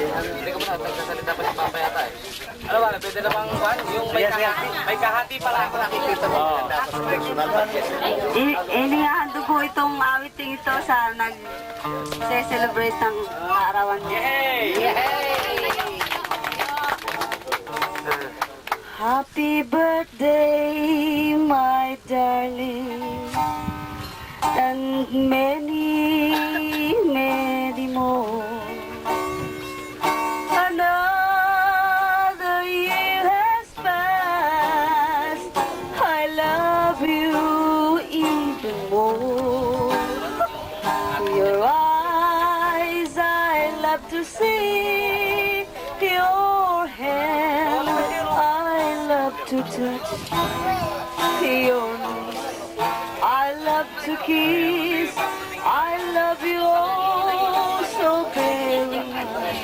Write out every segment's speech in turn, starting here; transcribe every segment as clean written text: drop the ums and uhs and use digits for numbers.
Hindi ko pa nagsasalita pa si Papa yata eh. Ano ba, pwede na bang yung may kahati pala ako nakikita mo. Inihandog ko itong awiting ito sa nag-celebrate ng arawan niya. Yay! Happy birthday, my darling, and many, many more. Another year has passed, I love you even more. Your eyes I love to see, your hand I love to touch, your lips I love to kiss. I love you all so very much.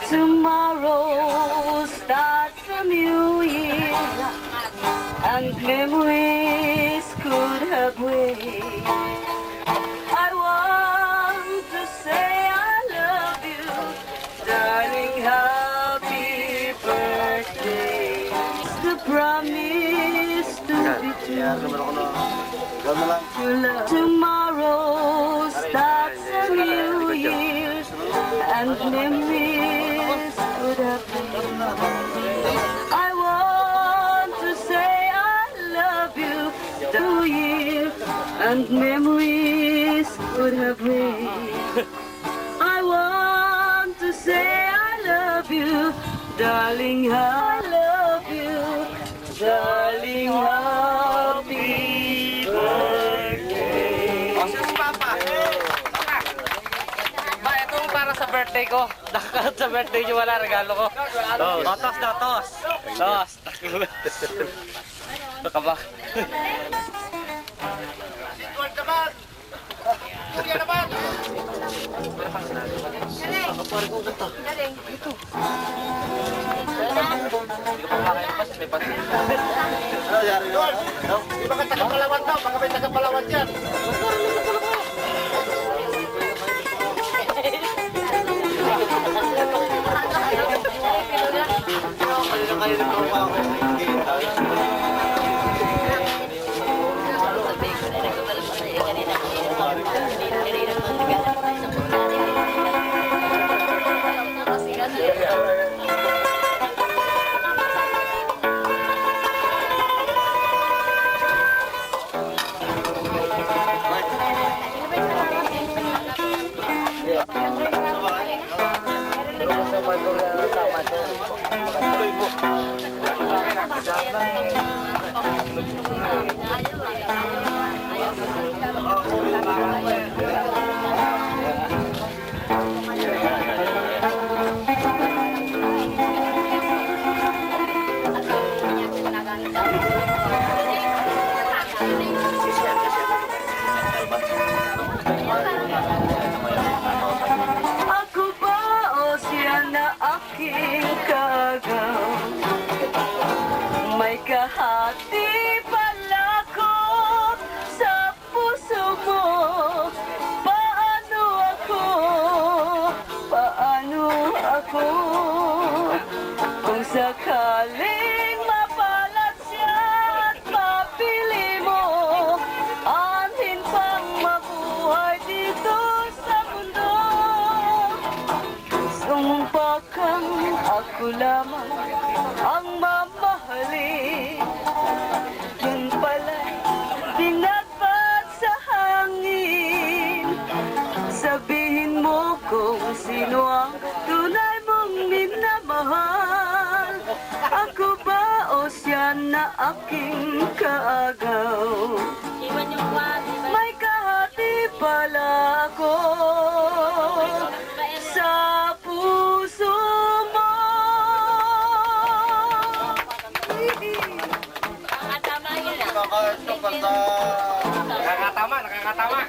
Tomorrow starts a new year, and memories could have waited. I want to say I love you, darling, happy birthday. It's the promise to be true. Tomorrow starts a new year, and memories could have been. I want to say I love you to you, and memories could have been. I want to say I love you, darling, I love you, darling, happy birthday. Ba, itong para sa birthday ko. Nakakarot sa birthday nyo, wala regalo ko. Tos na, tos. Tos. Ito ka ba? Di ba ka taga-Palawan daw? Baka may taga-Palawan dyan. Ako ba o siya na aking kagaw? May kahati pala ko sa puso mo. Paano ako? Paano ako? Kung sakaling mapalat siya at mapili mo, anhin pang mabuhay dito sa mundo. Sumpa kang ako lamang ang mamahalin. Yun pala'y binagbat sa hangin. Sabihin mo kung sino ang tunay mong minamahal. Ako ba o siya na aking kaagaw? May kahati pala ako sa puso mo. Nakakatama, nakakatama.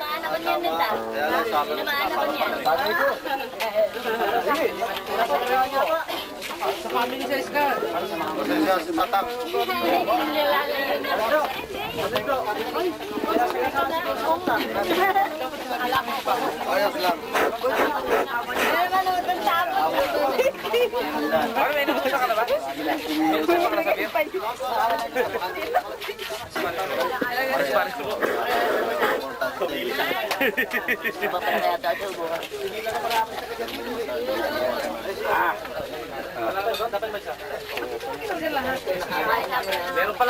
Sa family size ka. Si Matang. Ayos lang. Ano, may inugusto ka na ba? May gusto ka na sabihin? Paris po.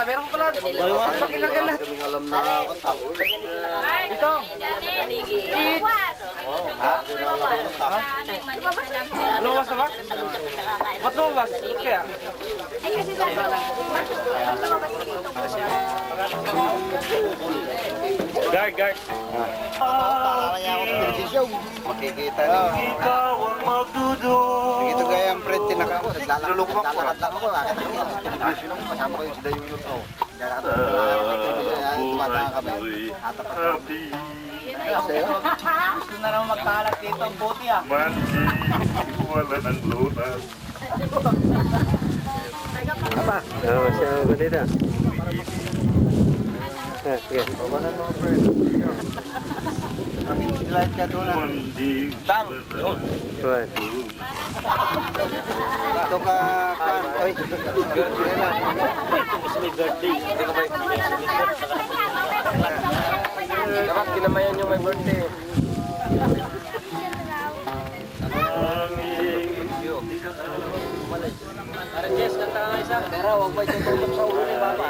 Meron pala. Pakilagyan lahat. Alam na ako. Ito. Lumas na ba? Ba't lumas? Kaya? Guard. Makikita niyo. Ito gaya ang friend, naglalakad lang ako. Kasama ko yung si Dayo Yunus. Tumatanga kami. Gusto na naman magkalat dito ang puti ah. Mandi, wala ng lunas. Siya ko dito. Sige. Light ka doon. Mandi, Tang. Right. Ito ka, oy. Dapat kinamayan yung may birthday. Parang Jess, kanta ka isa. Pero huwag ba yung tulog sa ulo ni Papa?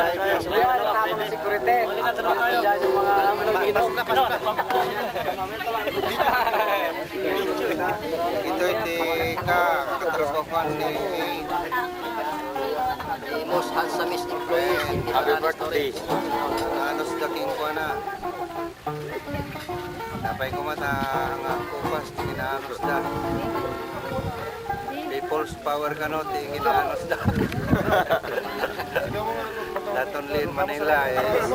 Ayan, tama ng security. Diyan yung mga manong Ito ka, katrabahan ni most handsomest employee. Happy birthday. Anos daking ko na. Napay ko mata ang kupas, tinginanos da. People's power ka no, tinginanos da. Laton Manila is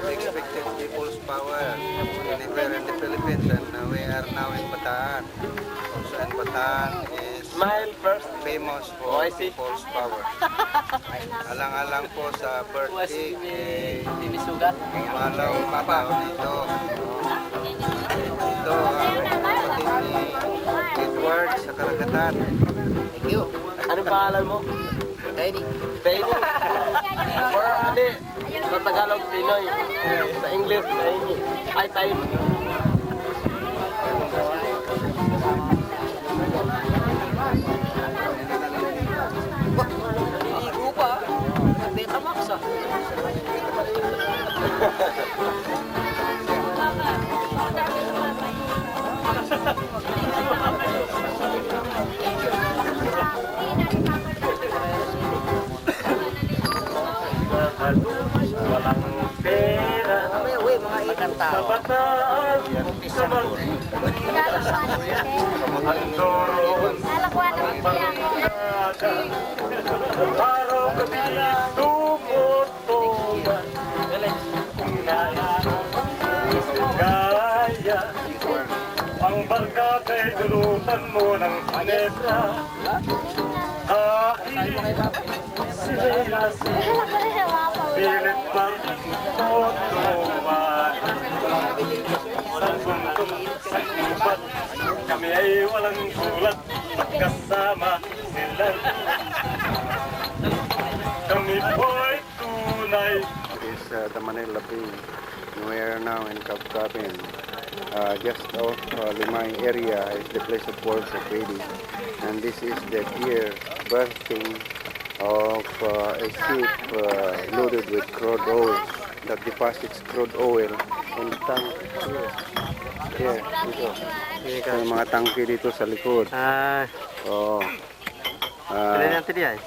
expected people's power anywhere in the Philippines, and we are now in Bataan. Also in Bataan is Smile first. famous for people's power. Alang-alang po sa birthday Dinisugat. malaw pataw dito. Ito ang kapatid ni Edward sa Karagatan. Thank you. Anong pangalan mo? Teddy. Or ano? Sa Tagalog, Pinoy. Sa English, ay tayo. Naliligo pa. Betamax ah. walang pera. Sa bataan, sa ang doon, ang barangada. Araw-gabi tumutugan. Gaya, ang barkada'y dulutan mo ng paneta. Pilit pang tutuman. Sa suntong sa gubat, kami ay walang sulat. Magkasama sila. Kami po'y tunay. Is the Manila Bay. We are now in Kapkapin. Just off Limay area is the place of worship of Pedi. And this is the year birthing of a ship loaded with crude oil that deposits crude oil in the tank. Here, dito. May mga tangke dito sa likod. Oh. Pwede natin diyan.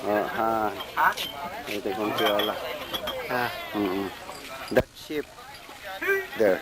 Ito kung piyala. That ship there.